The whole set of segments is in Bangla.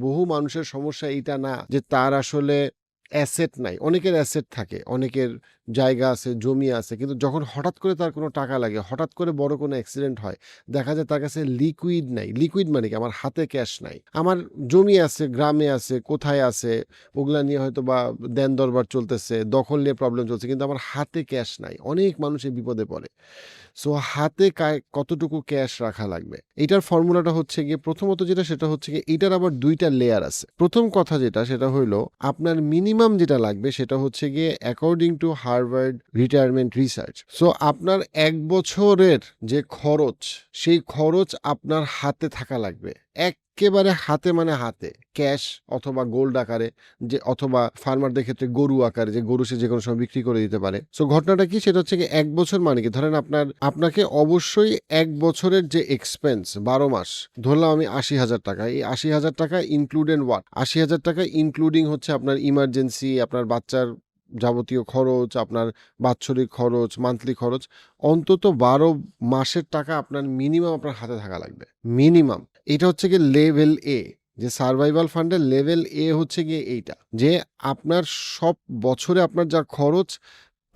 বহু মানুষের সমস্যা এইটা না যে তার আসলে অ্যাসেট নাই। অনেকের অ্যাসেট থাকে, অনেকের জায়গা আছে, জমি আছে। কিন্তু যখন হঠাৎ করে তার কোনো টাকা লাগে, হঠাৎ করে বড় কোনো অ্যাক্সিডেন্ট হয়, দেখা যায় তার কাছে লিকুইড নাই। লিকুইড মানে কি? আমার হাতে ক্যাশ নাই। আমার জমি আছে, গ্রামে আছে, কোথায় আছে, ওগুলা নিয়ে হয়তোবা দেন-দরবার চলতেছে, দখল নিয়ে প্রবলেম চলছে। কিন্তু আমার হাতে ক্যাশ নাই। অনেক মানুষ এই বিপদে পড়ে। সো হাতে কতটুকু ক্যাশ রাখা লাগবে? এইটার ফর্মুলাটা হচ্ছে গিয়ে প্রথমত যেটা সেটা হচ্ছে গিয়ে এইটার আবার ২ টা লেয়ার আছে। প্রথম কথা যেটা সেটা হইলো আপনার মিনিমাম যেটা লাগবে সেটা হচ্ছে গিয়ে according to Harvard retirement research. So আপনার ১ বছরের যে খরচ, সেই খরচ আপনার হাতে থাকা লাগবে। এক্কেবারে হাতে মানে হাতে। ক্যাশ অথবা গোল্ড আকারে যে অথবা ফার্মারদের ক্ষেত্রে গরু আকারে যে গরু সে যেকোনো সময় বিক্রি করে দিতে পারে। সো ঘটনাটা কি? সেটা হচ্ছে গিয়ে ১ বছর মানে কি? ধরেন আপনাকে অবশ্যই ১ বছরের যে এক্সপেন্স ১২ মাস ধরলাম আমি ৳৮০,০০০ এই ৳৮০,০০০ ইনক্লুডেড হোয়াট? ৳৮০,০০০ ইনক্লুডিং হচ্ছে আপনার ইমার্জেন্সি, আপনার বাচ্চার যাবতীয় খরচ, আপনার বাৎসরিক খরচ, মান্থলি খরচ। অন্তত ১২ মাসের টাকা আপনার মিনিমাম আপনার হাতে থাকা লাগবে। মিনিমাম। এটা হচ্ছে গিয়ে লেভেল এ। যে সারভাইভাল ফান্ডের লেভেল এ হচ্ছে গিয়ে এইটা। যে আপনার সব বছরে আপনার যা খরচ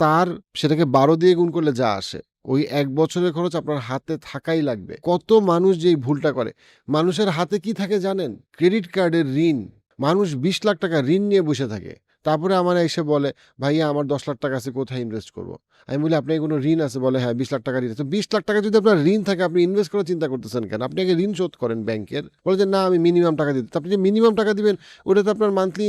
তার সেটাকে ১২ দিয়ে গুণ করলে যা আসে, ওই ১ বছরের খরচ আপনার হাতে থাকাই লাগবে। কত মানুষ যে এই ভুলটা করে। মানুষের হাতে কি থাকে জানেন? ক্রেডিট কার্ডের ঋণ। মানুষ ৳২০,০০,০০০ ঋণ নিয়ে বসে থাকে। তারপরে আমারে এসে বলে, "ভাইয়া আমার ৳১০,০০,০০০ আছে কোথায় ইনভেস্ট করব?" আমি বলি, "আপনার কোনো ঋণ আছে?" বলে, "হ্যাঁ, ৳২০,০০,০০০ ঋণ আছে।" তো ৳২০,০০,০০০ যদি আপনার ঋণ থাকে আপনি ইনভেস্ট করার চিন্তা করতেছেন কেন? আপনি আগে ঋণ শোধ করেন ব্যাংকের। বলে যে, "না আমি মিনিমাম টাকা দিতে।" তো আপনি যে মিনিমাম টাকা দিবেন ওটাতে আপনার মান্থলি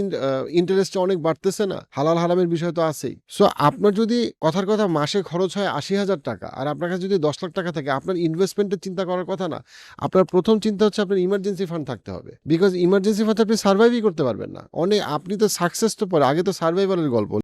ইন্টারেস্টটা অনেক বাড়তেছে না? হালাল হারামের বিষয় তো আছেই। সো আপনার যদি কথার কথা মাসে খরচ হয় ৳৮০,০০০ আর আপনার কাছে যদি ৳১০,০০,০০০ থাকে আপনার ইনভেস্টমেন্টের চিন্তা করার কথা না। আপনার ১ম চিন্তা হচ্ছে আপনার ইমার্জেন্সি ফান্ড থাকতে হবে। বিকজ ইমার্জেন্সি ফান্ডে আপনি সারভাইভই করতে পারবেন না। আপনি তো সাকসেস তো পরে, আগে তো সারভাইভাল এর গল্প।